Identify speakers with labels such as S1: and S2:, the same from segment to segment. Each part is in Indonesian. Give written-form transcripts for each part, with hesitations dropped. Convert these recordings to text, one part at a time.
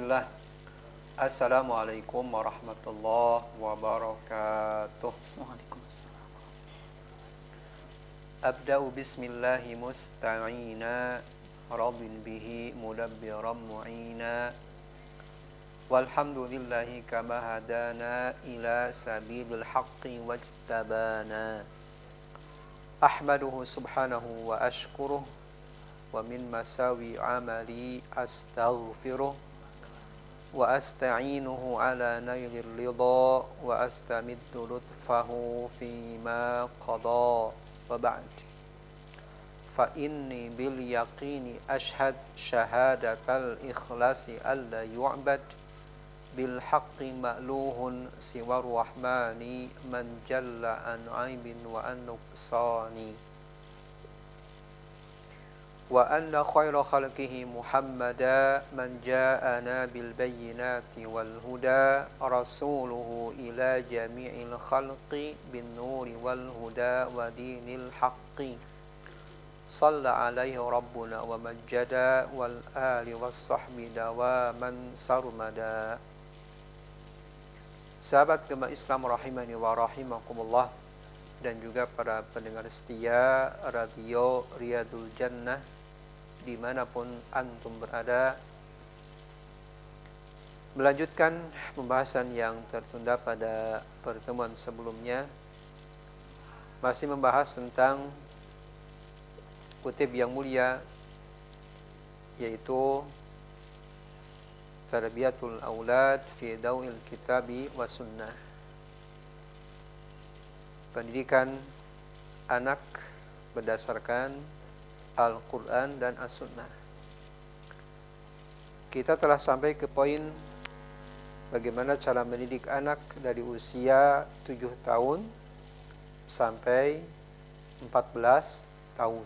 S1: Bismillah. Assalamualaikum warahmatullahi wabarakatuh.
S2: Waalaikumsalam.
S1: Abda'u bismillahi musta'ina radin bihi mudabbiran mu'ina walhamdulillahi kama hadana ila sabilil haqqi wajtabana ahmaduhu subhanahu wa ashkuruh wa min masawi amali astaghfiruh wa asta'inuhu ala nailil ridha wa astamiddu lutfahu fima qada wa ba'd fa inni bil yaqini ashhad syahadatal ikhlasi alla yu'bad bil haqqi ma'luhun siwar rahmani man jalla an aibin wa an nuqsani wa anna khaira khalqihi Muhammada man ja'ana bil bayyinati wal huda rasuluhu ila jami'il khalqi bin nuri wal huda wa dinil haqqi salla alaihi rabbuna wa majjada wal ali was sahbi dawaman sarmada. Sahabat Gema Islam rahimani wa rahimakumullah, dan juga para pendengar setia Radio Riyadul Jannah dimanapun antum berada, melanjutkan pembahasan yang tertunda pada pertemuan sebelumnya, masih membahas tentang kutib yang mulia, yaitu Tarbiyatul Aulad fi Daw'il Kitabi wa Sunnah, pendidikan anak berdasarkan Al-Quran dan As-Sunnah. Kita telah sampai ke poin bagaimana cara mendidik anak dari usia 7 tahun sampai 14 tahun.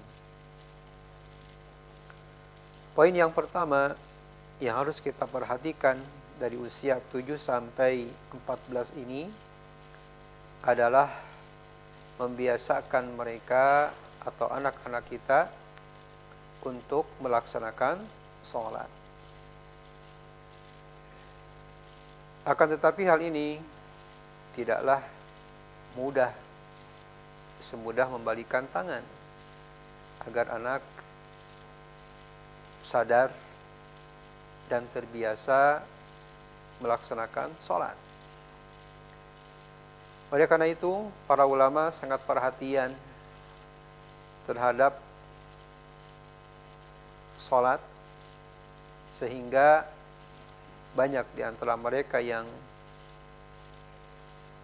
S1: Poin yang pertama yang harus kita perhatikan dari usia 7 sampai 14 ini adalah membiasakan mereka atau anak-anak kita untuk melaksanakan sholat. Akan tetapi hal ini tidaklah mudah, semudah membalikan tangan agar anak sadar dan terbiasa melaksanakan sholat. Oleh karena itu, para ulama sangat perhatian terhadap sholat, sehingga banyak di antara mereka yang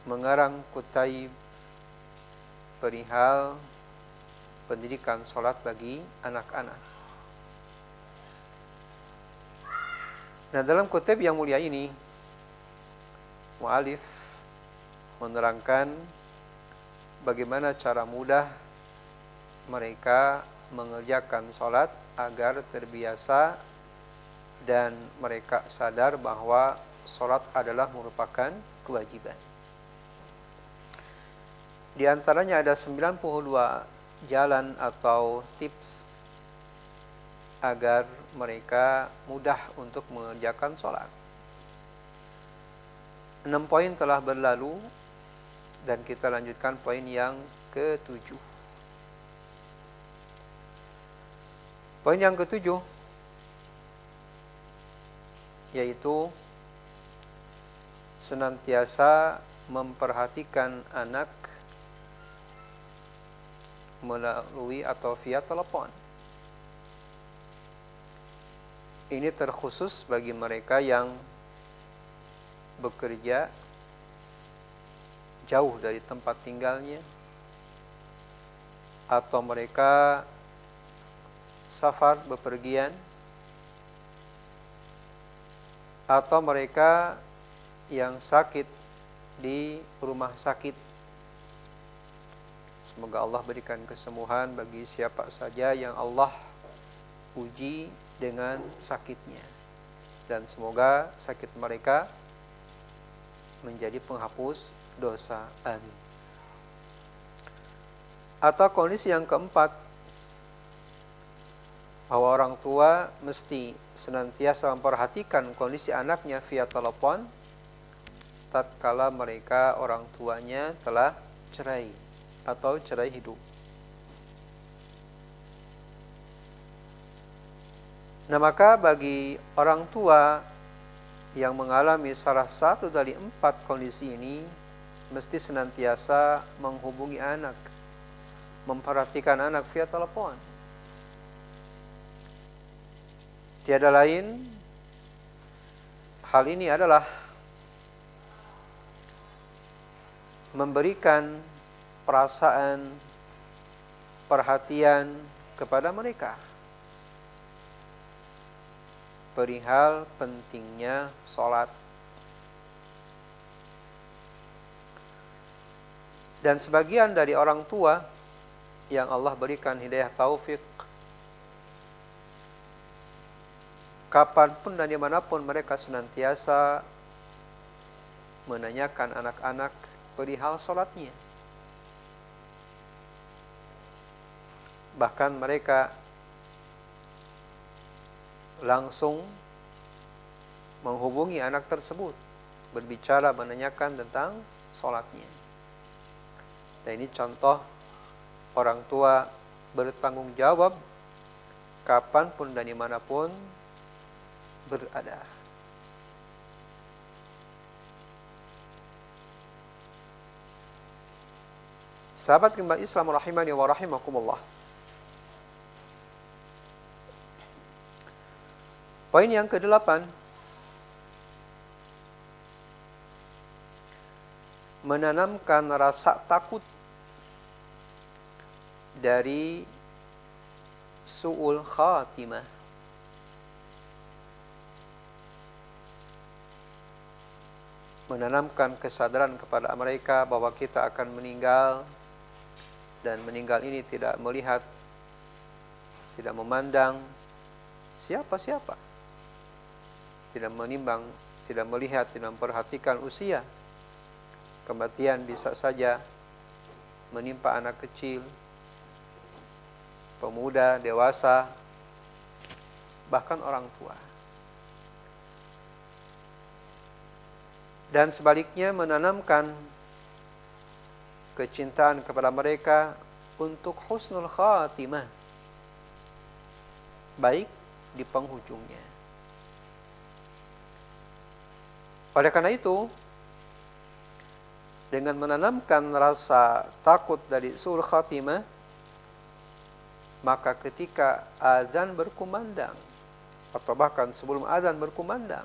S1: mengarang kutaib perihal pendidikan sholat bagi anak-anak. Nah, dalam kutib yang mulia ini, mu'alif menerangkan bagaimana cara mudah mereka mengerjakan sholat agar terbiasa dan mereka sadar bahwa sholat adalah merupakan kewajiban. Di antaranya ada 92 jalan atau tips agar mereka mudah untuk mengerjakan sholat. 6 poin telah berlalu dan kita lanjutkan poin yang ke-7. Poin yang ke-7 yaitu senantiasa memperhatikan anak melalui atau via telepon. Ini terkhusus bagi mereka yang bekerja jauh dari tempat tinggalnya, atau mereka safar bepergian, atau mereka yang sakit di rumah sakit. Semoga Allah berikan kesembuhan bagi siapa saja yang Allah uji dengan sakitnya, dan semoga sakit mereka menjadi penghapus dosa. Amin. Atau kondisi yang keempat, bahwa orang tua mesti senantiasa memperhatikan kondisi anaknya via telepon tatkala mereka orang tuanya telah cerai atau cerai hidup. Nah, maka bagi orang tua yang mengalami salah satu dari 4 kondisi ini, mesti senantiasa menghubungi anak, memperhatikan anak via telepon. Tiada lain, hal ini adalah memberikan perasaan, perhatian kepada mereka perihal pentingnya sholat. Dan sebagian dari orang tua yang Allah berikan hidayah taufik, kapanpun dan dimanapun mereka senantiasa menanyakan anak-anak perihal sholatnya. Bahkan mereka langsung menghubungi anak tersebut, berbicara, menanyakan tentang sholatnya. Dan ini contoh orang tua bertanggung jawab kapanpun dan dimanapun berada. Sahabat kembar Islam rahimani wa rahimakumullah. Poin yang ke-8, menanamkan rasa takut dari su'ul khatimah. Menanamkan kesadaran kepada mereka bahwa kita akan meninggal, dan meninggal ini tidak melihat, tidak memandang siapa-siapa, tidak menimbang, tidak melihat, tidak memperhatikan usia. Kematian bisa saja menimpa anak kecil, pemuda, dewasa, bahkan orang tua. Dan sebaliknya menanamkan kecintaan kepada mereka untuk husnul khatimah, baik di penghujungnya. Oleh karena itu, dengan menanamkan rasa takut dari su'ul khatimah, maka ketika azan berkumandang atau bahkan sebelum azan berkumandang,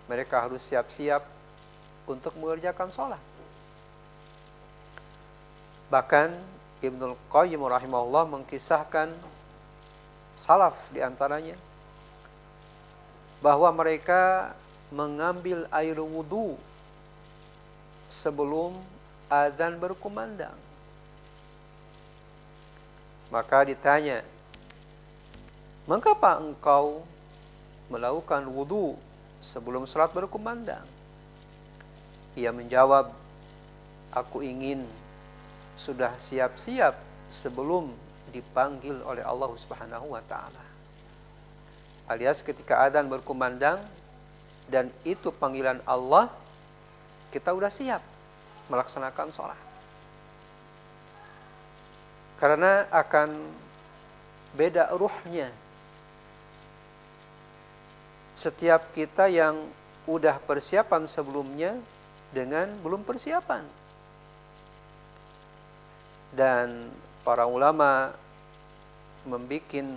S1: mereka harus siap-siap untuk mengerjakan sholat. Bahkan Ibnul Qayyim rahimahullah mengkisahkan salaf di antaranya bahwa mereka mengambil air wudu sebelum azan berkumandang. Maka ditanya, mengapa engkau melakukan wudu sebelum salat berkumandang? Ia menjawab, aku ingin sudah siap-siap sebelum dipanggil oleh Allah Subhanahu wa ta'ala. Alias ketika azan berkumandang dan itu panggilan Allah, kita sudah siap melaksanakan sholat. Karena akan beda ruhnya setiap kita yang udah persiapan sebelumnya dengan belum persiapan. Dan para ulama membuat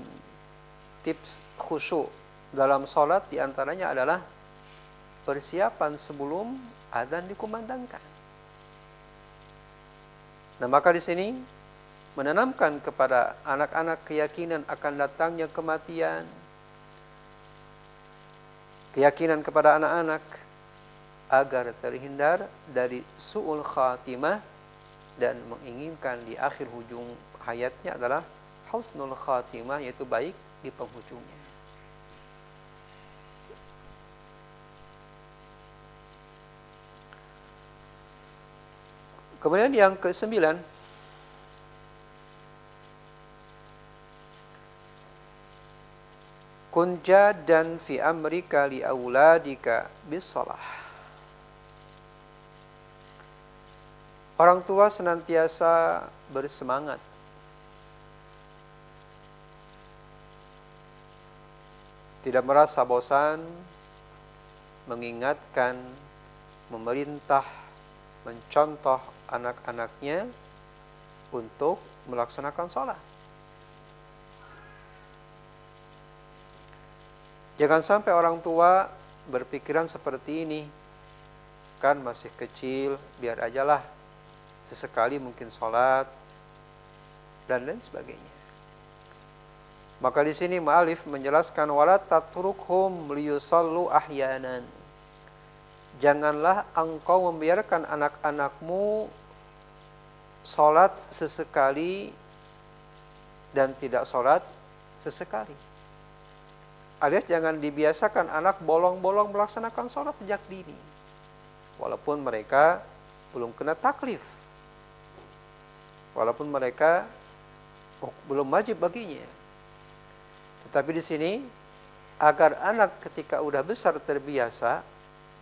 S1: tips khusyuk dalam sholat, diantaranya adalah persiapan sebelum azan dikumandangkan. Nah, maka di sini menanamkan kepada anak-anak keyakinan akan datangnya kematian, keyakinan kepada anak-anak agar terhindar dari su'ul khatimah dan menginginkan di akhir hujung hayatnya adalah husnul khatimah, yaitu baik di penghujungnya. Kemudian yang ke-9, kun jaddan fi amrika li auladika bis-shalah. Orang tua senantiasa bersemangat tidak merasa bosan mengingatkan, memerintah, mencontoh anak-anaknya untuk melaksanakan sholat. Jangan sampai orang tua berpikiran seperti ini, kan masih kecil, biar ajalah sesekali mungkin sholat dan lain sebagainya. Maka di sini mu'alif menjelaskan wala tatrukhum liyusallu ahyanan. Janganlah engkau membiarkan anak-anakmu sholat sesekali dan tidak sholat sesekali. Alias jangan dibiasakan anak bolong-bolong melaksanakan sholat sejak dini. Walaupun mereka belum kena taklif. Walaupun mereka belum wajib baginya. Tetapi di sini agar anak ketika udah besar terbiasa,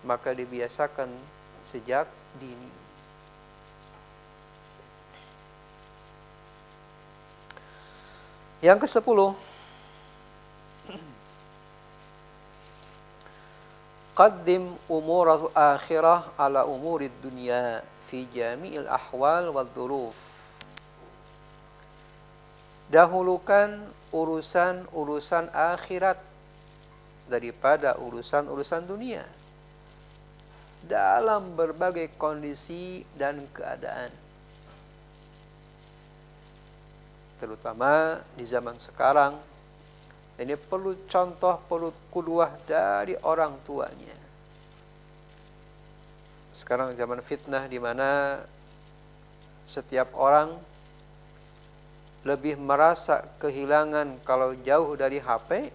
S1: maka dibiasakan sejak dini. Yang ke-10, qaddim umur akhirah ala umurid dunya fi jami'il ahwal wal dhuruf. Dahulukan urusan-urusan akhirat daripada urusan-urusan dunia dalam berbagai kondisi dan keadaan. Terutama di zaman sekarang, ini perlu contoh, perlu qudwah dari orang tuanya. Sekarang zaman fitnah di mana setiap orang lebih merasa kehilangan kalau jauh dari HP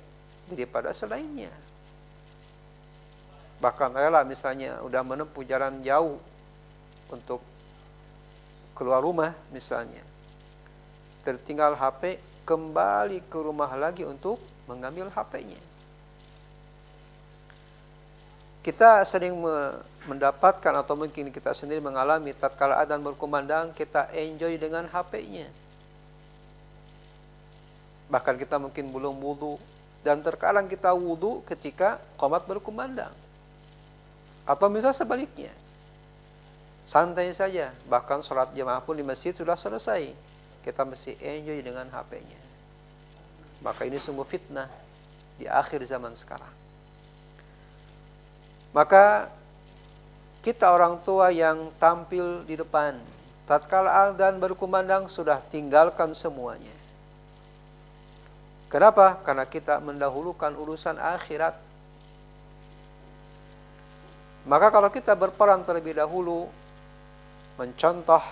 S1: daripada selainnya. Bahkan rela misalnya udah menempuh jalan jauh untuk keluar rumah misalnya, tertinggal HP, kembali ke rumah lagi untuk mengambil HP-nya. Kita sering mendapatkan atau mungkin kita sendiri mengalami tatkala adzan berkumandang kita enjoy dengan HP-nya. Bahkan kita mungkin belum wudu dan terkadang kita wudu ketika qomat berkumandang. Atau misal sebaliknya. Santai saja, bahkan sholat jamaah pun di masjid sudah selesai. Kita mesti enjoy dengan HP-nya. Maka ini sungguh fitnah di akhir zaman sekarang. Maka kita orang tua yang tampil di depan, tatkala adzan berkumandang sudah tinggalkan semuanya. Kenapa? Karena kita mendahulukan urusan akhirat. Maka kalau kita berperan terlebih dahulu mencontoh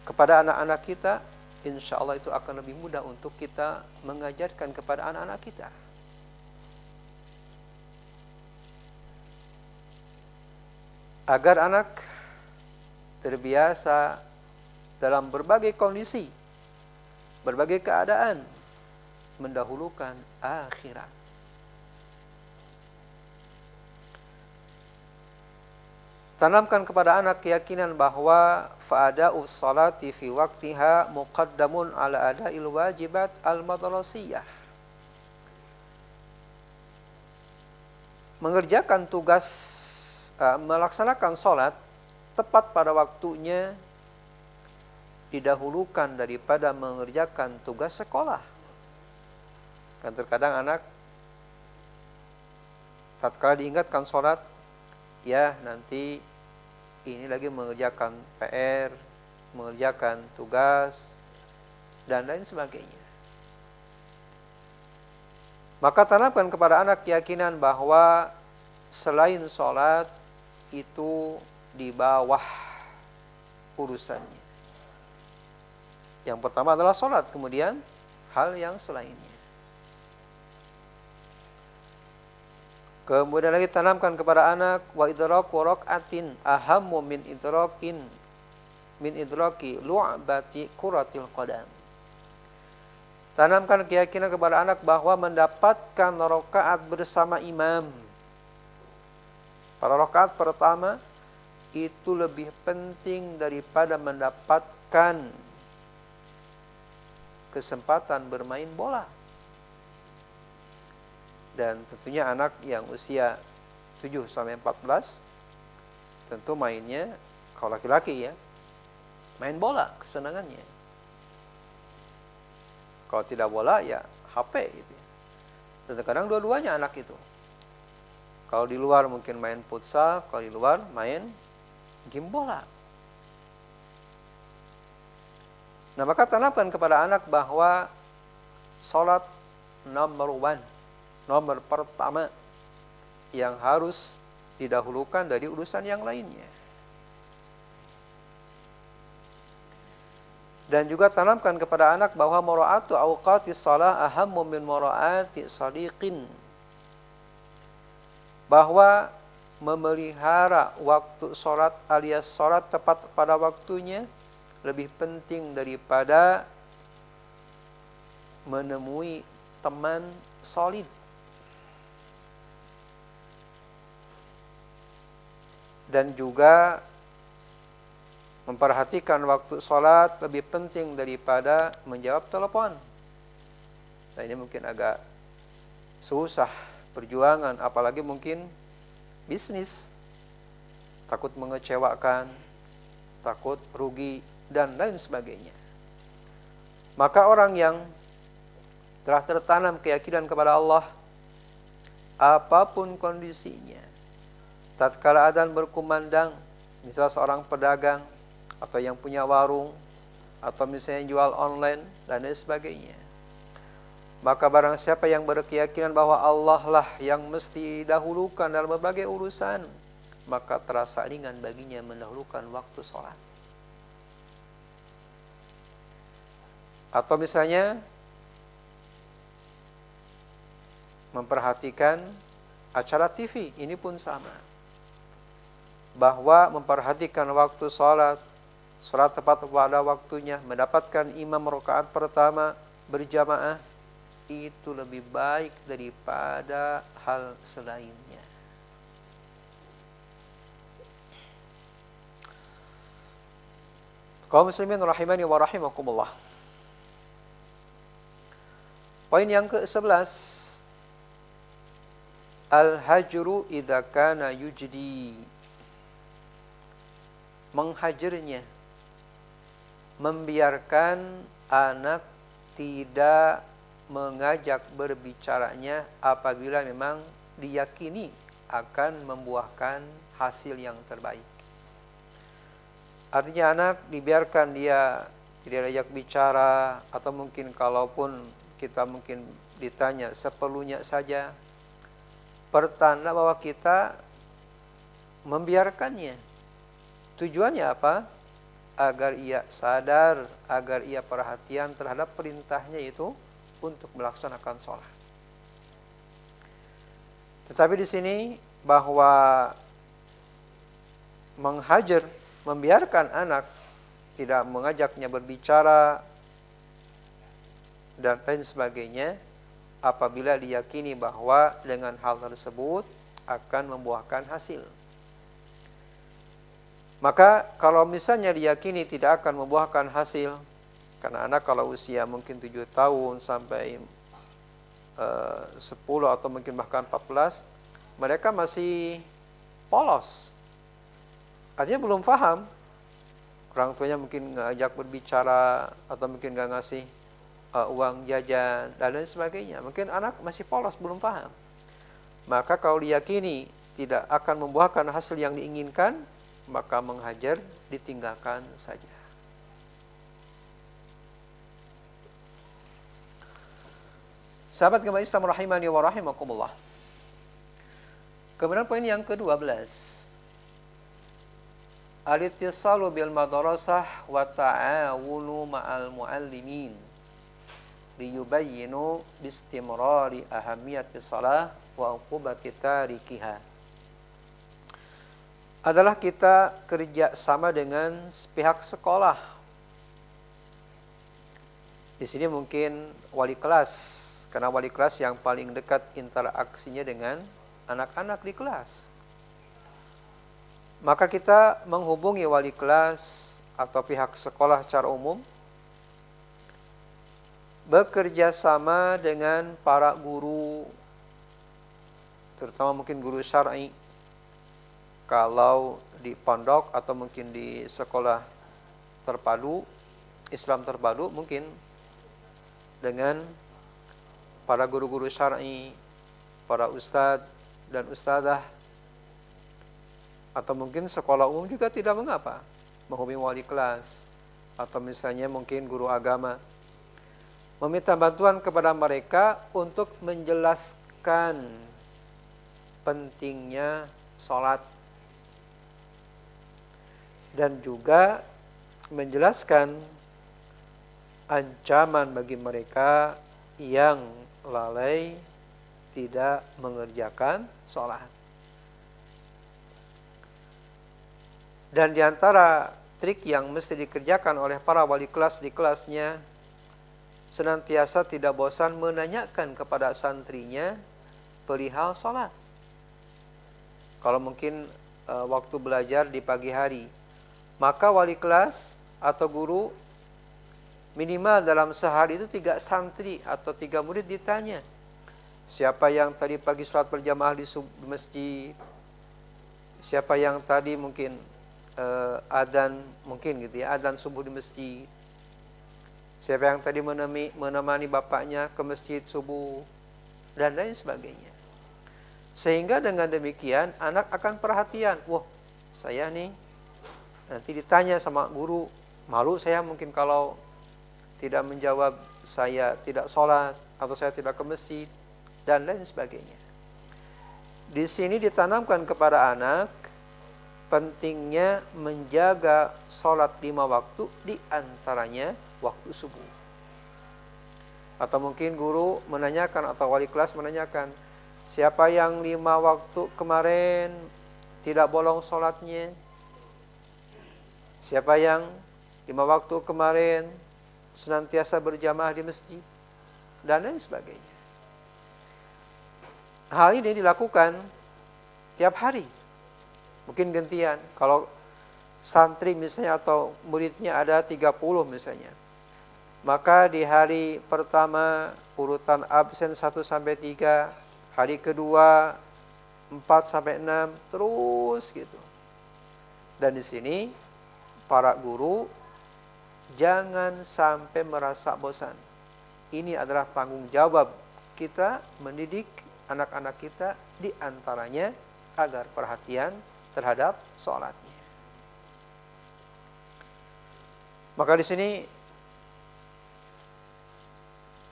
S1: kepada anak-anak kita, insya Allah itu akan lebih mudah untuk kita mengajarkan kepada anak-anak kita. Agar anak terbiasa dalam berbagai kondisi, berbagai keadaan, mendahulukan akhirat. Tanamkan kepada anak keyakinan bahwa fa'ada'us salati fi waqtiha muqaddamun ala ada'il wajibat al-madrasiyah. Mengerjakan tugas, melaksanakan sholat tepat pada waktunya didahulukan daripada mengerjakan tugas sekolah. Kan terkadang anak tatkala diingatkan sholat, ya nanti ini lagi mengerjakan PR, mengerjakan tugas, dan lain sebagainya. Maka tanamkan kepada anak keyakinan bahwa selain sholat itu di bawah urusannya. Yang pertama adalah sholat, kemudian hal yang selainnya. Kemudian lagi tanamkan kepada anak wa idraku raqatin ahammu min idraki lu'bati kuratil qadam. Tanamkan keyakinan kepada anak bahwa mendapatkan rakaat bersama imam pada rakaat pertama itu lebih penting daripada mendapatkan kesempatan bermain bola. Dan tentunya anak yang usia 7 sampai 14 tentu mainnya, kalau laki-laki ya, main bola kesenangannya. Kalau tidak bola ya HP gitu ya. Dan terkadang dua-duanya anak itu. Kalau di luar mungkin main futsal, kalau di luar main game bola. Nah, maka tanamkan kepada anak bahwa sholat nomor pertama yang harus didahulukan dari urusan yang lainnya. Dan juga tanamkan kepada anak bahwa mura'atu awqatis shalah ahammu min mura'ati sadiqin. Bahwa memelihara waktu sholat alias sholat tepat pada waktunya lebih penting daripada menemui teman solid. Dan juga memperhatikan waktu sholat lebih penting daripada menjawab telepon. Nah, ini mungkin agak susah perjuangan, apalagi mungkin bisnis. Takut mengecewakan, takut rugi, dan lain sebagainya. Maka orang yang telah tertanam keyakinan kepada Allah, apapun kondisinya, tatkala adzan berkumandang, misal seorang pedagang atau yang punya warung atau misalnya jual online dan lain sebagainya, maka barang siapa yang berkeyakinan bahwa Allah lah yang mesti dahulukan dalam berbagai urusan, maka terasa ringan baginya mendahulukan waktu sholat. Atau misalnya memperhatikan acara TV, ini pun sama. Bahwa memperhatikan waktu sholat tepat pada waktunya, mendapatkan imam rakaat pertama berjamaah, itu lebih baik daripada hal selainnya. Kaum muslimin rahimani wa rahimakumullah. Poin yang ke-11, al-hajru idza kana yujdi. Menghajarnya, membiarkan anak tidak mengajak berbicaranya apabila memang diyakini akan membuahkan hasil yang terbaik. Artinya anak dibiarkan dia tidak diajak bicara, atau mungkin kalaupun kita mungkin ditanya seperlunya saja, pertanda bahwa kita membiarkannya. Tujuannya apa? Agar ia sadar, agar ia perhatian terhadap perintahnya itu untuk melaksanakan sholat. Tetapi di sini bahwa menghajar, membiarkan anak, tidak mengajaknya berbicara dan lain sebagainya, apabila diyakini bahwa dengan hal tersebut akan membuahkan hasil. Maka kalau misalnya diyakini tidak akan membuahkan hasil, karena anak kalau usia mungkin 7 tahun sampai 10 atau mungkin bahkan 14, mereka masih polos. Artinya belum paham. Orang tuanya mungkin ngajak berbicara atau mungkin nggak ngasih uang jajan dan lain sebagainya. Mungkin anak masih polos, belum paham. Maka kalau diyakini tidak akan membuahkan hasil yang diinginkan, maka menghajar, ditinggalkan saja. Sahabat kembali Islam rahimani wa rahimakumullah. Kemudian poin yang ke-12, al-ittisalu bil madrasah wa ta'awunu ma'al muallimin liyubayyinu bistimrari ahamiyati shalah wa uqubati tarikiha. Adalah kita kerja sama dengan pihak sekolah Di sini mungkin wali kelas, karena wali kelas yang paling dekat interaksinya dengan anak-anak di kelas. Maka kita menghubungi wali kelas atau pihak sekolah secara umum, bekerja sama dengan para guru, terutama mungkin guru syar'i, kalau di pondok atau mungkin di sekolah terpadu, Islam terpadu, mungkin dengan para guru-guru syar'i, para ustadz dan ustadzah, atau mungkin sekolah umum juga tidak mengapa menghubungi wali kelas, atau misalnya mungkin guru agama, meminta bantuan kepada mereka untuk menjelaskan pentingnya sholat dan juga menjelaskan ancaman bagi mereka yang lalai tidak mengerjakan sholat. Dan diantara trik yang mesti dikerjakan oleh para wali kelas di kelasnya, senantiasa tidak bosan menanyakan kepada santrinya perihal sholat. Kalau mungkin waktu belajar di pagi hari, maka wali kelas atau guru minimal dalam sehari itu 3 santri atau 3 murid ditanya, siapa yang tadi pagi sholat berjamaah di masjid, siapa yang tadi mungkin adzan, mungkin gitu ya, adzan subuh di masjid, siapa yang tadi menemani bapaknya ke masjid subuh, dan lain sebagainya. Sehingga dengan demikian anak akan perhatian, wah saya nih nanti ditanya sama guru, malu saya mungkin kalau tidak menjawab saya tidak sholat atau saya tidak ke masjid, dan lain sebagainya. Di sini ditanamkan kepada anak pentingnya menjaga sholat 5 waktu, di antaranya waktu subuh. Atau mungkin guru menanyakan atau wali kelas menanyakan, siapa yang 5 waktu kemarin tidak bolong sholatnya? Siapa yang 5 waktu kemarin senantiasa berjamaah di masjid? Dan lain sebagainya. Hal ini dilakukan tiap hari. Mungkin gantian. Kalau santri misalnya atau muridnya ada 30 misalnya, maka di hari pertama urutan absen 1-3, hari kedua 4-6, terus gitu. Dan di sini para guru jangan sampai merasa bosan. Ini adalah tanggung jawab kita mendidik anak-anak kita, di antaranya agar perhatian terhadap sholatnya. Maka di sini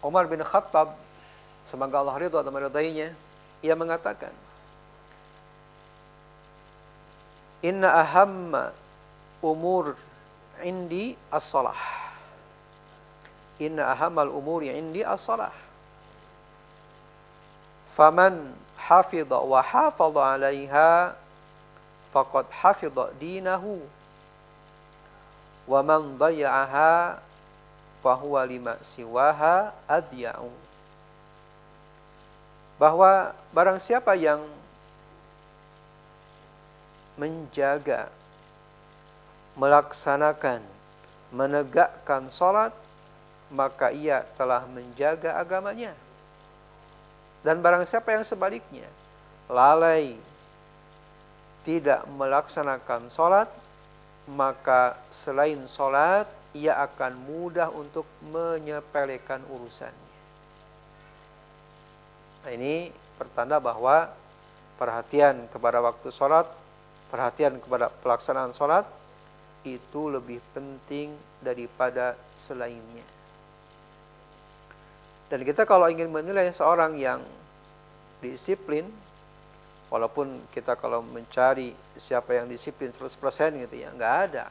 S1: Umar bin Khattab, semoga Allah ridha dan meridainya, ia mengatakan, inna ahamma umur indi as-salah. Inna ahammal umuri indi as-salah. Faman hafidha wa hafadha 'alaiha faqad hafidha dinahu wa man dhayya'aha fahuwa lima siwaha adya'u. Bahwa barang siapa yang menjaga, melaksanakan, menegakkan sholat, maka ia telah menjaga agamanya. Dan barang siapa yang sebaliknya lalai, tidak melaksanakan sholat, maka selain sholat ia akan mudah untuk menyepelekan urusannya. Nah, ini pertanda bahwa perhatian kepada waktu sholat, perhatian kepada pelaksanaan sholat itu lebih penting daripada selainnya. Dan kita kalau ingin menilai seorang yang disiplin, walaupun kita kalau mencari siapa yang disiplin 100% gitu ya, nggak ada.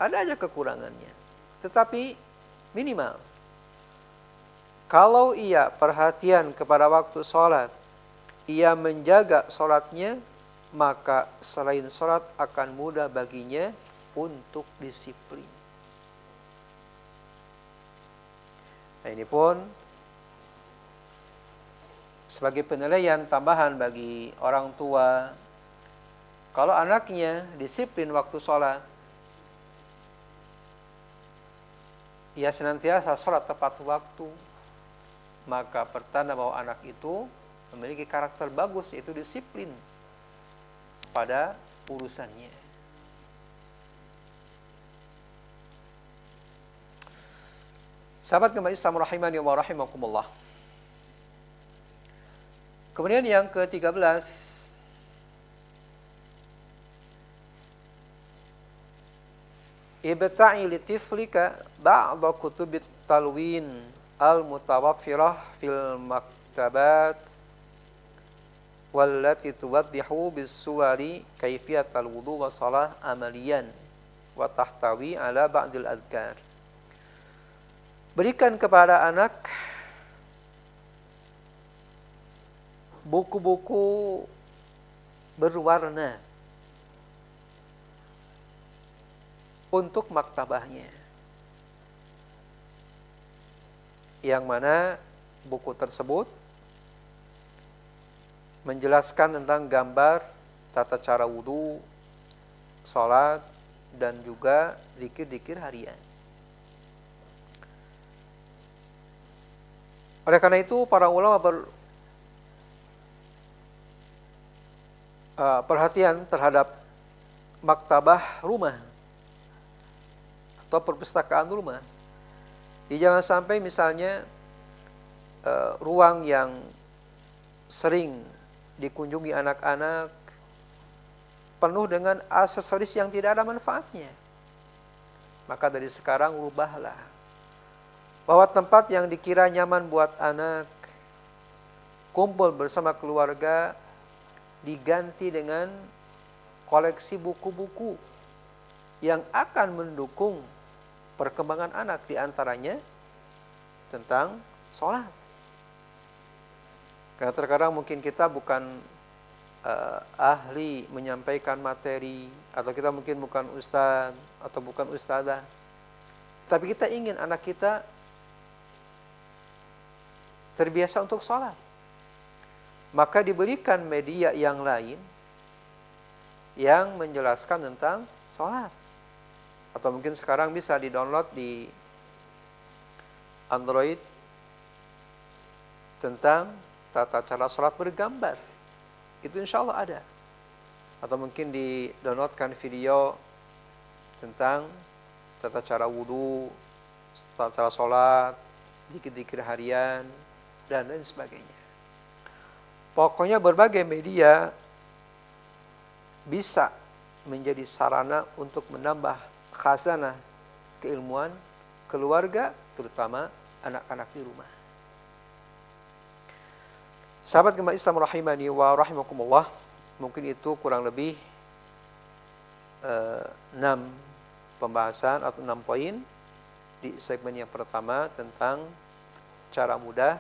S1: Ada aja kekurangannya. Tetapi minimal, kalau ia perhatian kepada waktu sholat, ia menjaga sholatnya, maka selain sholat akan mudah baginya untuk disiplin. Nah, ini pun sebagai penilaian tambahan bagi orang tua, kalau anaknya disiplin waktu sholat, ia senantiasa sholat tepat waktu, maka pertanda bahwa anak itu memiliki karakter bagus, yaitu disiplin pada urusannya. Sahabat kembali Islam rahimani wa rahimakumullah. Kemudian yang ke-13, ibta'i litiflika ba'da kutubit talwin al-mutawaffirah fil maktabat wallati tuwaddihu bis-suwari kaifiyatal wudu wa shalah amaliyan wa tahtawi ala ba'dil adhkar. Berikan kepada anak buku-buku berwarna untuk maktabahnya, yang mana buku tersebut menjelaskan tentang gambar tata cara wudu, sholat, dan juga zikir-zikir harian. Oleh karena itu, para ulama perhatian terhadap maktabah rumah atau perpustakaan rumah. Jadi jangan sampai misalnya ruang yang sering dikunjungi anak-anak penuh dengan aksesoris yang tidak ada manfaatnya. Maka dari sekarang rubahlah, bahwa tempat yang dikira nyaman buat anak kumpul bersama keluarga diganti dengan koleksi buku-buku yang akan mendukung perkembangan anak, diantaranya tentang sholat. Karena terkadang mungkin kita bukan ahli menyampaikan materi, atau kita mungkin bukan ustaz atau bukan ustazah, tapi kita ingin anak kita terbiasa untuk sholat. Maka diberikan media yang lain yang menjelaskan tentang sholat. Atau mungkin sekarang bisa di-download di Android tentang tata cara sholat bergambar. Itu insya Allah ada. Atau mungkin di-downloadkan video tentang tata cara wudu, tata cara sholat, zikir-zikir harian, dan lain sebagainya. Pokoknya berbagai media bisa menjadi sarana untuk menambah khazanah keilmuan keluarga, terutama anak-anak di rumah. Sahabat gemah Islam rahimani wa rahimakumullah, mungkin itu kurang lebih 6 pembahasan atau 6 poin di segmen yang pertama tentang cara mudah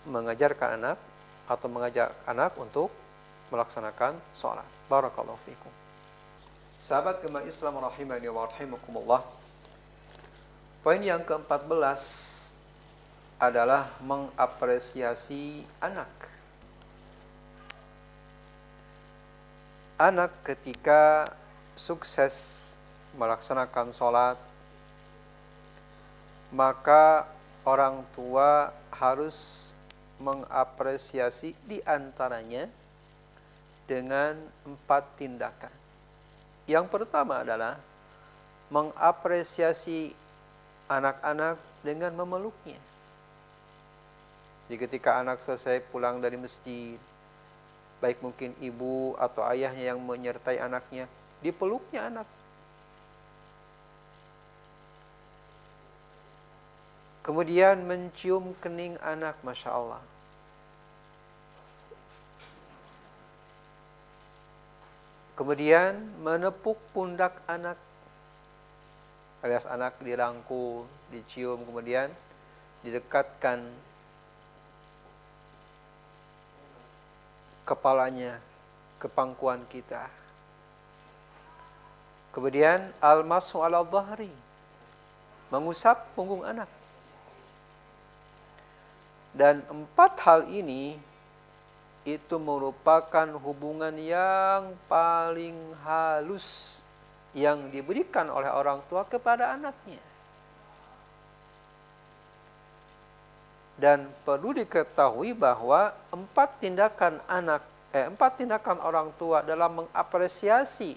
S1: mengajarkan anak atau mengajak anak untuk melaksanakan sholat. Barakallahu fikum. Sahabat gemah Islam rahimani wa rahimakumullah, poin yang ke-14 adalah mengapresiasi anak. Anak ketika sukses melaksanakan sholat, maka orang tua harus mengapresiasi diantaranya dengan 4 tindakan. Yang pertama adalah mengapresiasi anak-anak dengan memeluknya. Jadi ketika anak selesai pulang dari masjid, baik mungkin ibu atau ayahnya yang menyertai anaknya, dipeluknya anak. Kemudian mencium kening anak, Masya Allah. Kemudian menepuk pundak anak, alias anak dirangkul, dicium, kemudian didekatkan kepalanya ke pangkuan kita. Kemudian al-mashu ala dhahri, mengusap punggung anak. Dan 4 hal ini itu merupakan hubungan yang paling halus yang diberikan oleh orang tua kepada anaknya. Dan perlu diketahui bahwa 4 tindakan orang tua dalam mengapresiasi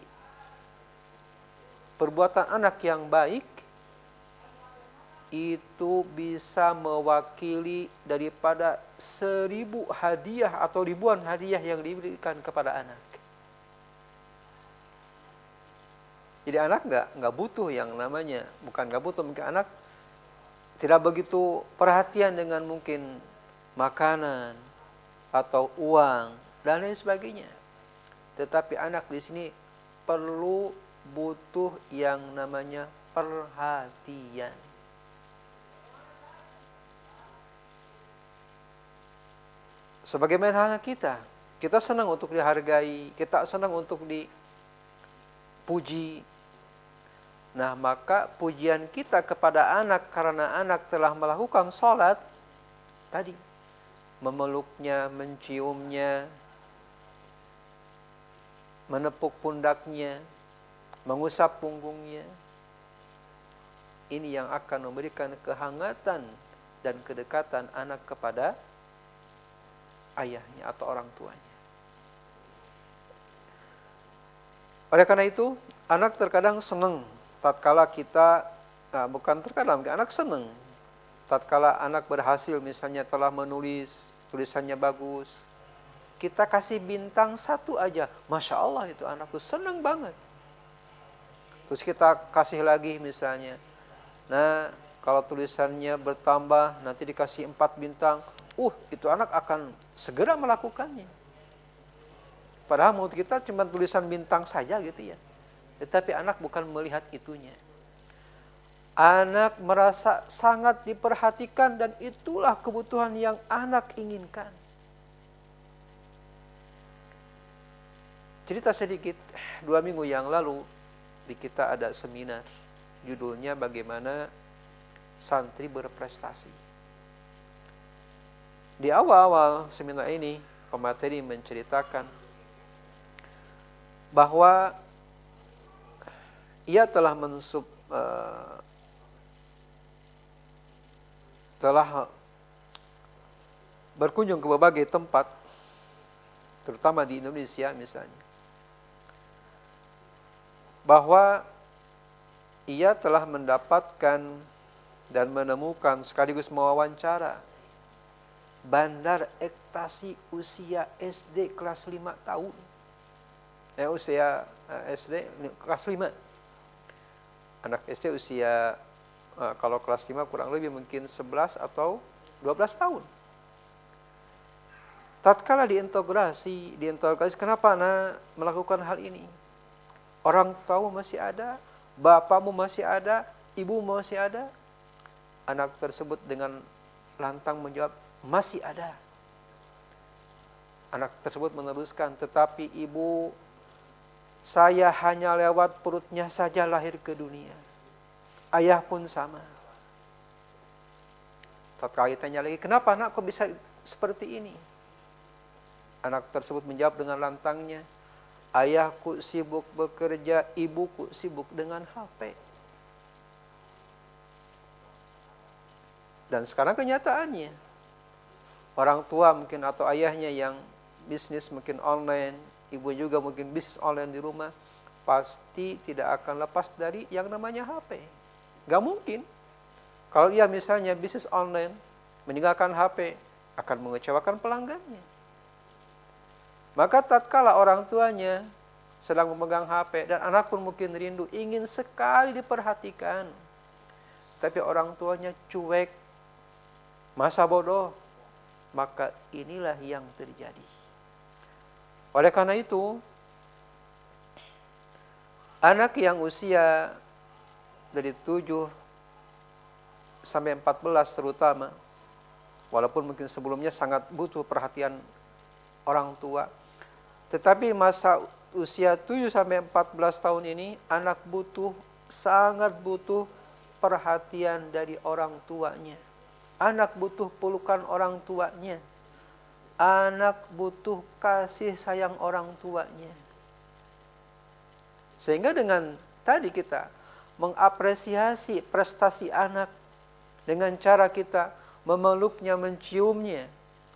S1: perbuatan anak yang baik itu bisa mewakili daripada 1000 hadiah atau ribuan hadiah yang diberikan kepada anak. Jadi anak nggak butuh yang namanya, bukan nggak butuh, mungkin anak tidak begitu perhatian dengan mungkin makanan atau uang dan lain sebagainya. Tetapi anak di sini butuh yang namanya perhatian. Sebagaimana halnya kita senang untuk dihargai, kita senang untuk dipuji. Nah, maka pujian kita kepada anak karena anak telah melakukan sholat tadi, memeluknya, menciumnya, menepuk pundaknya, mengusap punggungnya. Ini yang akan memberikan kehangatan dan kedekatan anak kepada ayahnya atau orang tuanya. Oleh karena itu, anak terkadang senang tatkala kita, anak senang tatkala anak berhasil, misalnya telah menulis, tulisannya bagus, kita kasih bintang 1 aja, Masya Allah itu anakku senang banget. Terus kita kasih lagi misalnya, nah kalau tulisannya bertambah nanti dikasih 4 bintang, itu anak akan segera melakukannya. Padahal menurut kita cuma tulisan bintang saja gitu ya. Tetapi anak bukan melihat itunya. Anak merasa sangat diperhatikan dan itulah kebutuhan yang anak inginkan. Cerita sedikit, 2 minggu yang lalu di kita ada seminar. Judulnya bagaimana santri berprestasi. Di awal-awal seminar ini, pemateri menceritakan bahwa ia telah telah berkunjung ke berbagai tempat, terutama di Indonesia misalnya, bahwa ia telah mendapatkan dan menemukan sekaligus mewawancara bandar ekstasi usia SD kelas 5 tahun. Usia SD kelas 5. Anak SD usia kalau kelas 5 kurang lebih mungkin 11 atau 12 tahun. Tatkala diinterogasi, kenapa anak melakukan hal ini? Orang tua masih ada, bapakmu masih ada, ibu masih ada. Anak tersebut dengan lantang menjawab, masih ada. Anak tersebut meneruskan, tetapi ibu, saya hanya lewat perutnya saja lahir ke dunia. Ayah pun sama. Tatkala ditanya lagi, kenapa anak kok bisa seperti ini? Anak tersebut menjawab dengan lantangnya, ayahku sibuk bekerja, ibuku sibuk dengan HP. Dan sekarang kenyataannya, orang tua mungkin atau ayahnya yang bisnis mungkin online, ibu juga mungkin bisnis online di rumah, pasti tidak akan lepas dari yang namanya HP. Gak mungkin. Kalau ia misalnya bisnis online, meninggalkan HP, akan mengecewakan pelanggannya. Maka tatkala orang tuanya sedang memegang HP, dan anak pun mungkin rindu, ingin sekali diperhatikan. Tapi orang tuanya cuek, masa bodoh, maka inilah yang terjadi. Oleh karena itu, anak yang usia dari 7 sampai 14 terutama, walaupun mungkin sebelumnya sangat butuh perhatian orang tua, tetapi masa usia 7 sampai 14 tahun ini, anak sangat butuh perhatian dari orang tuanya. Anak butuh pelukan orang tuanya. Anak butuh kasih sayang orang tuanya. Sehingga dengan tadi kita mengapresiasi prestasi anak dengan cara kita memeluknya, menciumnya,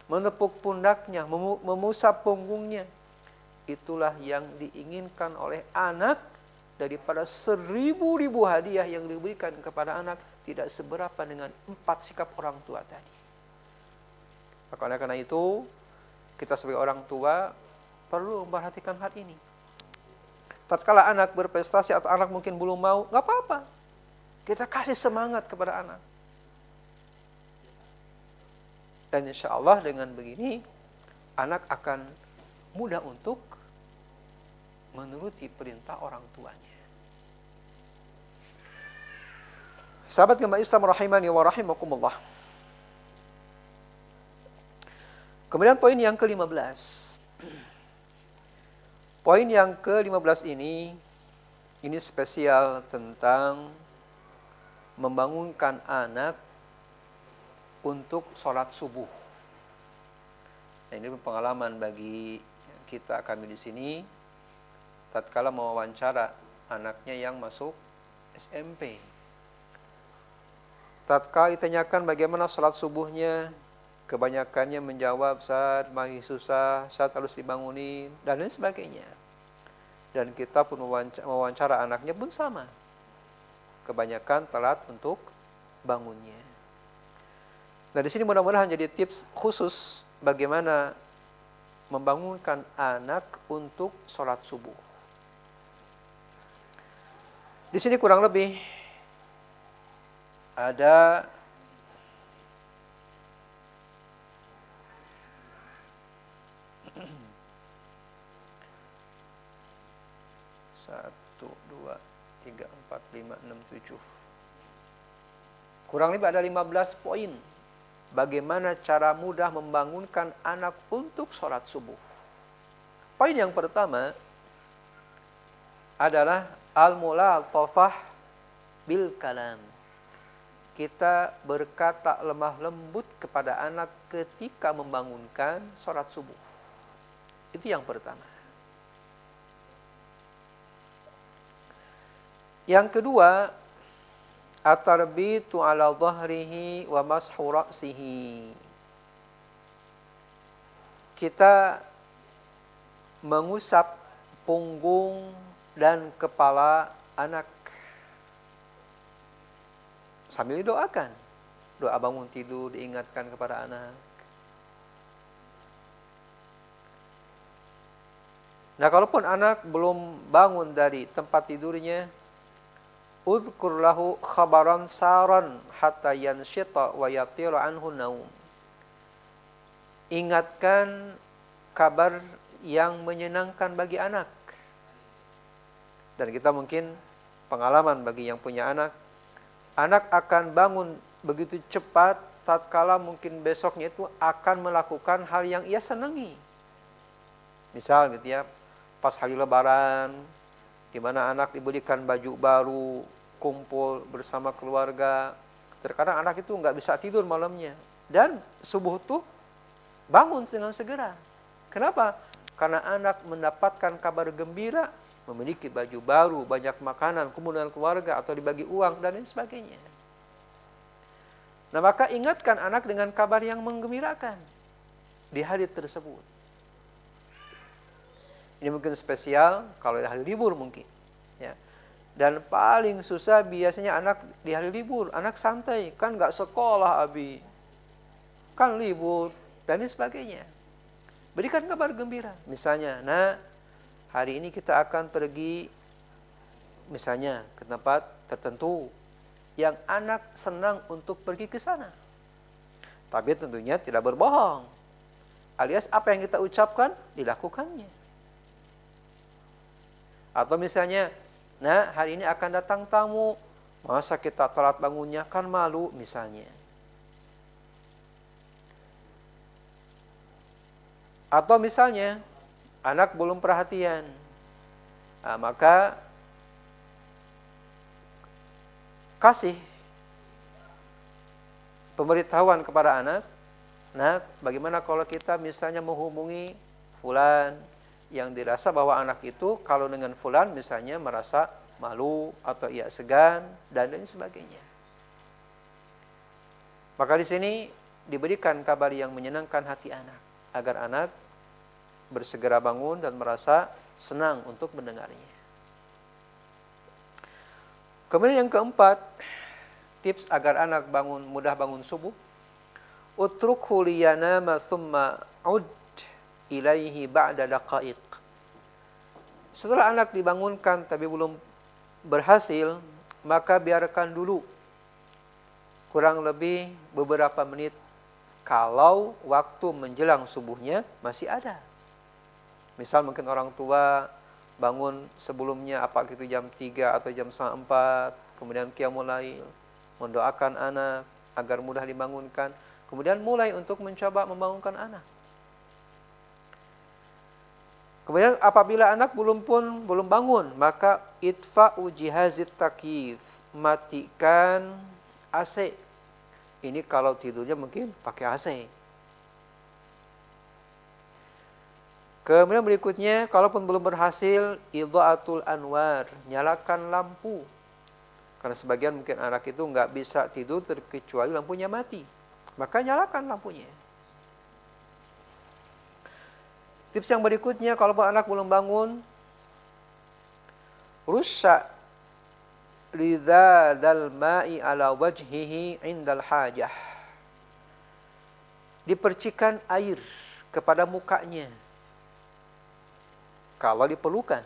S1: menepuk pundaknya, memusap punggungnya. Itulah yang diinginkan oleh anak daripada 1000-1000 hadiah yang diberikan kepada anak, tidak seberapa dengan 4 sikap orang tua tadi. Maka oleh karena itu, kita sebagai orang tua perlu memperhatikan hal ini. Tatkala anak berprestasi atau anak mungkin belum mau, nggak apa-apa. Kita kasih semangat kepada anak. Dan insya Allah dengan begini, anak akan mudah untuk menuruti perintah orang tuanya. Sahabat gemba Islam rahimani wa rahimakumullah. Kemudian poin yang ke-15. Poin yang ke-15 ini spesial tentang membangunkan anak untuk sholat subuh. Nah, ini pengalaman bagi kita, kami di sini, tatkala mewawancara anaknya yang masuk SMP. Tatkala ditanyakan bagaimana sholat subuhnya, kebanyakannya menjawab, saat masih susah, saat harus dibangunin, dan lain sebagainya. Dan kita pun mewawancara anaknya pun sama. Kebanyakan telat untuk bangunnya. Nah, di sini mudah-mudahan jadi tips khusus bagaimana membangunkan anak untuk sholat subuh. Di sini kurang lebih ada 1, 2, 3, 4, 5, 6, 7. Kurang lebih ada 15 poin. Bagaimana cara mudah membangunkan anak untuk sholat subuh. Poin yang pertama adalah al-mulathafah bil kalam. Kita berkata lemah lembut kepada anak ketika membangunkan sholat subuh. Itu yang pertama. Yang kedua, at-tarbitu ala dhahrihi wa mashu ra'sihi. Kita mengusap punggung dan kepala anak sambil didoakan. Doa bangun tidur diingatkan kepada anak. Nah, kalaupun anak belum bangun dari tempat tidurnya, uzkur lahu khabaran saran hatta yanshita wa yatiru anhu naum. Ingatkan kabar yang menyenangkan bagi anak. Dan kita mungkin pengalaman bagi yang punya anak. Anak akan bangun begitu cepat tatkala mungkin besoknya itu akan melakukan hal yang ia senangi. Misal gitu ya, pas hari lebaran, di mana anak diberikan baju baru, kumpul bersama keluarga. Terkadang anak itu nggak bisa tidur malamnya. Dan subuh tuh bangun dengan segera. Kenapa? Karena anak mendapatkan kabar gembira, memiliki baju baru, banyak makanan, kemudian keluarga, atau dibagi uang, dan lain sebagainya. Nah, maka ingatkan anak dengan kabar yang menggembirakan di hari tersebut. Ini mungkin spesial kalau di hari libur mungkin. Ya. Dan paling susah biasanya anak di hari libur. Anak santai, kan nggak sekolah abi. Kan libur, dan lain sebagainya. Berikan kabar gembira. Misalnya, nah hari ini kita akan pergi misalnya ke tempat tertentu yang anak senang untuk pergi ke sana. Tapi tentunya tidak berbohong. Alias apa yang kita ucapkan, dilakukannya. Atau misalnya, nah hari ini akan datang tamu, masa kita telat bangunnya, kan malu misalnya. Atau misalnya, anak belum perhatian, nah, maka kasih pemberitahuan kepada anak, nah bagaimana kalau kita misalnya menghubungi fulan, yang dirasa bahwa anak itu kalau dengan fulan misalnya merasa malu atau ia segan dan lain sebagainya. Maka di sini diberikan kabar yang menyenangkan hati anak, agar anak bersegera bangun dan merasa senang untuk mendengarnya. Kemudian yang keempat, tips agar anak mudah bangun subuh, utrukhu liyanama thumma ud ilaihi ba'da daqaiq. Setelah anak dibangunkan tapi belum berhasil, maka biarkan dulu kurang lebih beberapa menit kalau waktu menjelang subuhnya masih ada. Misal mungkin orang tua bangun sebelumnya apakah itu jam 3 atau jam 4, kemudian qiyamul lail, mendoakan anak agar mudah dibangunkan, kemudian mulai untuk mencoba membangunkan anak. Kemudian apabila anak belum bangun, maka itfa'u jihazit takyif, matikan AC. Ini kalau tidurnya mungkin pakai AC. Kemudian berikutnya, kalaupun belum berhasil, idha'atul anwar, nyalakan lampu. Karena sebagian mungkin anak itu nggak bisa tidur terkecuali lampunya mati. Maka nyalakan lampunya. Tips yang berikutnya, kalau anak belum bangun, rusya lidzadal ma'i ala wajhihi indal hajah. Dipercikan air kepada mukanya kalau diperlukan.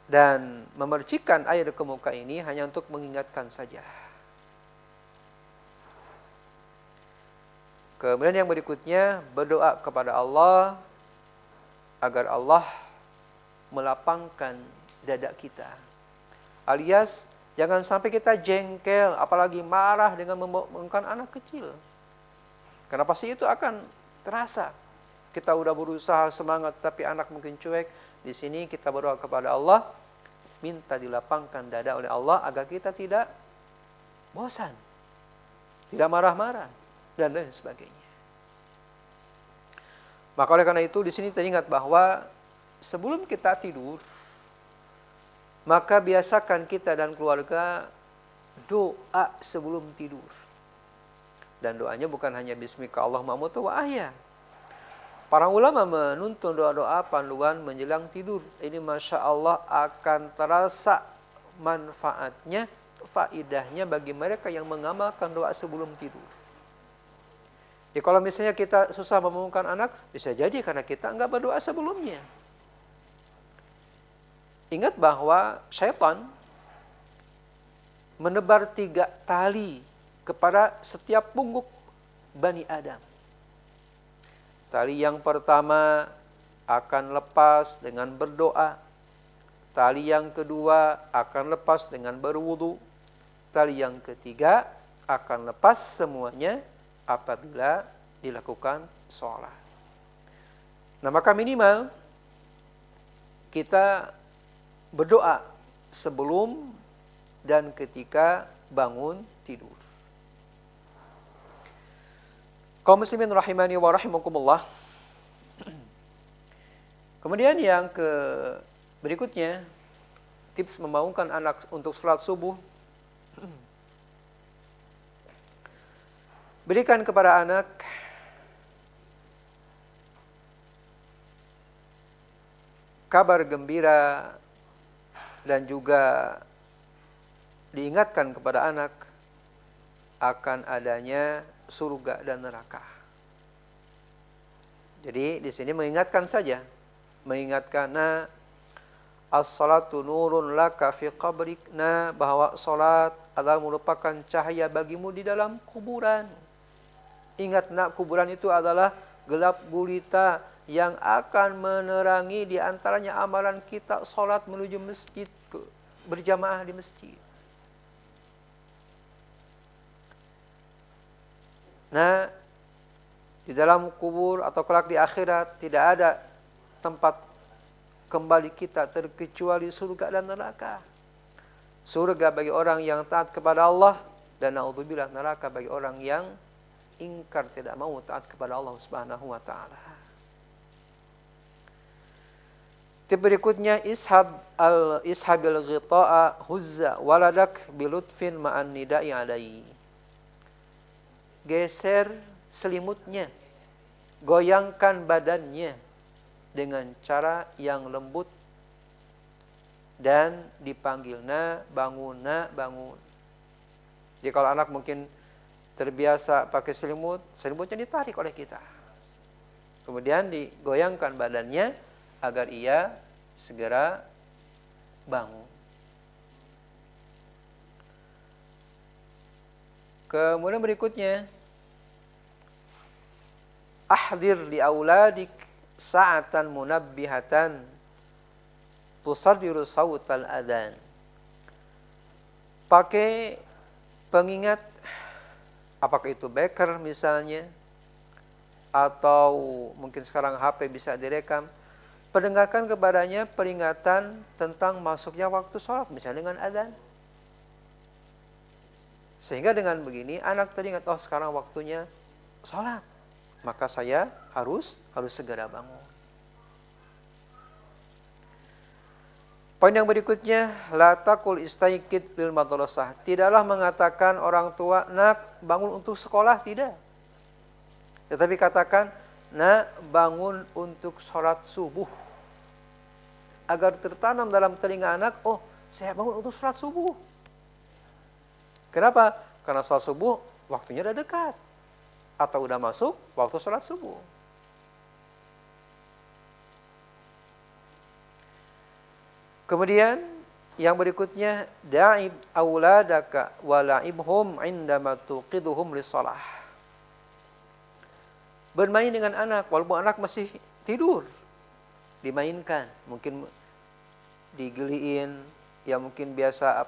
S1: Dan memercikan air ke muka ini hanya untuk mengingatkan saja. Kemudian yang berikutnya, berdoa kepada Allah agar Allah melapangkan dada kita. Alias jangan sampai kita jengkel, apalagi marah dengan membangunkan anak kecil. Karena pasti itu akan terasa. Kita udah berusaha semangat tapi anak mungkin cuek. Di sini kita berdoa kepada Allah, minta dilapangkan dada oleh Allah agar kita tidak bosan, tidak marah-marah, dan lain sebagainya. Maka oleh karena itu di sini teringat bahwa sebelum kita tidur, maka biasakan kita dan keluarga doa sebelum tidur. Dan doanya bukan hanya bismika Allahumma amutu wa ahya. Para ulama menuntun doa-doa panduan menjelang tidur. Ini Masya Allah akan terasa manfaatnya, faidahnya bagi mereka yang mengamalkan doa sebelum tidur. Ya kalau misalnya kita susah membangunkan anak, bisa jadi karena kita enggak berdoa sebelumnya. Ingat bahwa syaitan menebar 3 tali kepada setiap pungguk Bani Adam. Tali yang pertama akan lepas dengan berdoa. Tali yang kedua akan lepas dengan berwudu. Tali yang ketiga akan lepas semuanya apabila dilakukan sholat. Nah maka minimal kita berdoa sebelum dan ketika bangun tidur. Kaum muslimin rahimani wa rahimakumullah. Kemudian yang berikutnya, tips membangunkan anak untuk salat subuh. Berikan kepada anak kabar gembira dan juga diingatkan kepada anak akan adanya surga dan neraka. Jadi di sini mengingatkan saja, mengingatkan as-salatu nurun laka fi qabrikna, bahwa salat adalah merupakan cahaya bagimu di dalam kuburan. Ingat nak, kuburan itu adalah gelap gulita yang akan menerangi di antaranya amalan kita salat menuju masjid, berjamaah di masjid. Nah, di dalam kubur atau kelak di akhirat tidak ada tempat kembali kita terkecuali surga dan neraka. surga bagi orang yang taat kepada Allah, dan naudzubillah neraka bagi orang yang ingkar tidak mau taat kepada Allah Subhanahu wa taala. Tip berikutnya ishabil ghita'a huzza waladak bilutfin ma'an nida'i alai. Geser selimutnya, goyangkan badannya dengan cara yang lembut dan dipanggilna bangun. Jadi kalau anak mungkin terbiasa pakai selimut, selimutnya ditarik oleh kita. Kemudian digoyangkan badannya agar ia segera bangun. Kemudian berikutnya, ahdir li auladik sa'atan munabbihatan tusaddiru sautal adzan. Pakai pengingat, apakah itu beker misalnya, atau mungkin sekarang HP bisa direkam. Pendengarkan kepadanya peringatan tentang masuknya waktu sholat, misalnya dengan adzan. Sehingga dengan begini anak teringat, oh sekarang waktunya sholat, maka saya harus segera bangun. Poin yang berikutnya, la taqul istaiqid lil madrasah. Tidaklah mengatakan orang tua, nak bangun untuk sekolah, tidak. Tetapi katakan, nak bangun untuk sholat subuh. Agar tertanam dalam telinga anak, oh saya bangun untuk sholat subuh. Kenapa? Karena sholat subuh waktunya udah dekat. Atau udah masuk waktu sholat subuh. Kemudian yang berikutnya, da'ib auladaka wala'ibhum indama tuqiduhum lissalah. Bermain dengan anak walaupun anak masih tidur, dimainkan, mungkin digeliin, ya mungkin biasa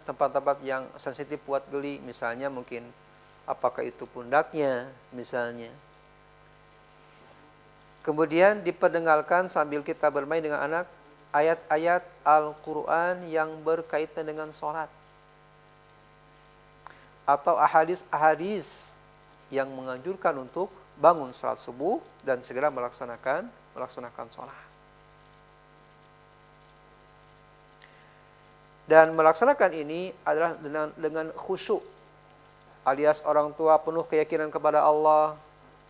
S1: tempat-tempat yang sensitif buat geli, misalnya mungkin apakah itu pundaknya misalnya. Kemudian diperdengarkan sambil kita bermain dengan anak ayat-ayat Al-Quran yang berkaitan dengan sholat, atau ahadis yang menganjurkan untuk bangun sholat subuh dan segera melaksanakan sholat. Dan melaksanakan ini adalah dengan khusyuk, alias orang tua penuh keyakinan kepada Allah.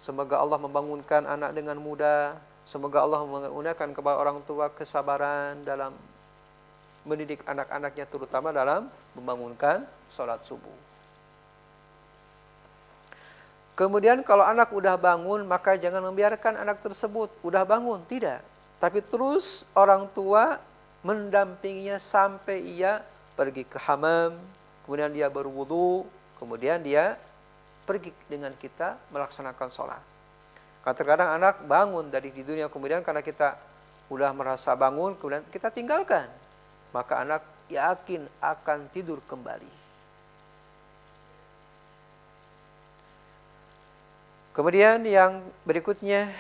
S1: Semoga Allah membangunkan anak dengan mudah. Semoga Allah menggunakan kepada orang tua kesabaran dalam mendidik anak-anaknya, terutama dalam membangunkan sholat subuh. Kemudian kalau anak udah bangun, maka jangan membiarkan anak tersebut udah bangun, tidak. Tapi terus orang tua mendampinginya sampai ia pergi ke hamam, kemudian dia berwudu, kemudian dia pergi dengan kita melaksanakan sholat. Karena terkadang anak bangun dari tidurnya, kemudian karena kita udah merasa bangun, kemudian kita tinggalkan, maka anak yakin akan tidur kembali. Kemudian yang berikutnya,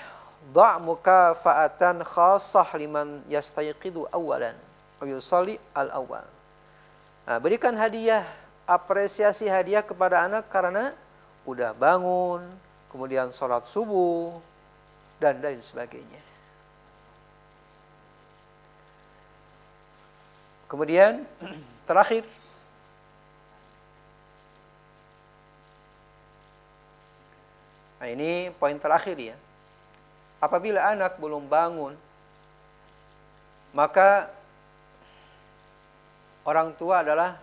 S1: da' mukafa'atan khassah liman yastayqidu awalan wa yusalli al-awwal. Nah, berikan hadiah, apresiasi hadiah kepada anak karena udah bangun, kemudian sholat subuh, dan lain sebagainya. Kemudian terakhir, nah ini poin terakhir ya. Apabila anak belum bangun, maka orang tua adalah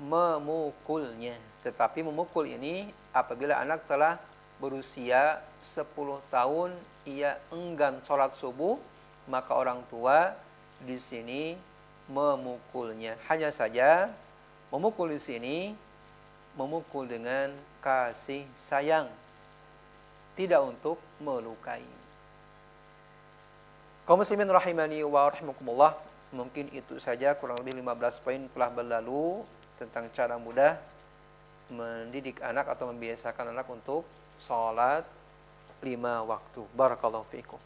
S1: memukulnya. Tetapi memukul ini apabila anak telah berusia 10 tahun, ia enggan sholat subuh, maka orang tua di sini memukulnya. Hanya saja memukul di sini memukul dengan kasih sayang, tidak untuk melukai. Kaum muslimin rahimani wa rahimakumullah, mungkin itu saja, kurang lebih 15 poin telah berlalu tentang cara mudah mendidik anak atau membiasakan anak untuk sholat 5 waktu. Barakallahu fiikum.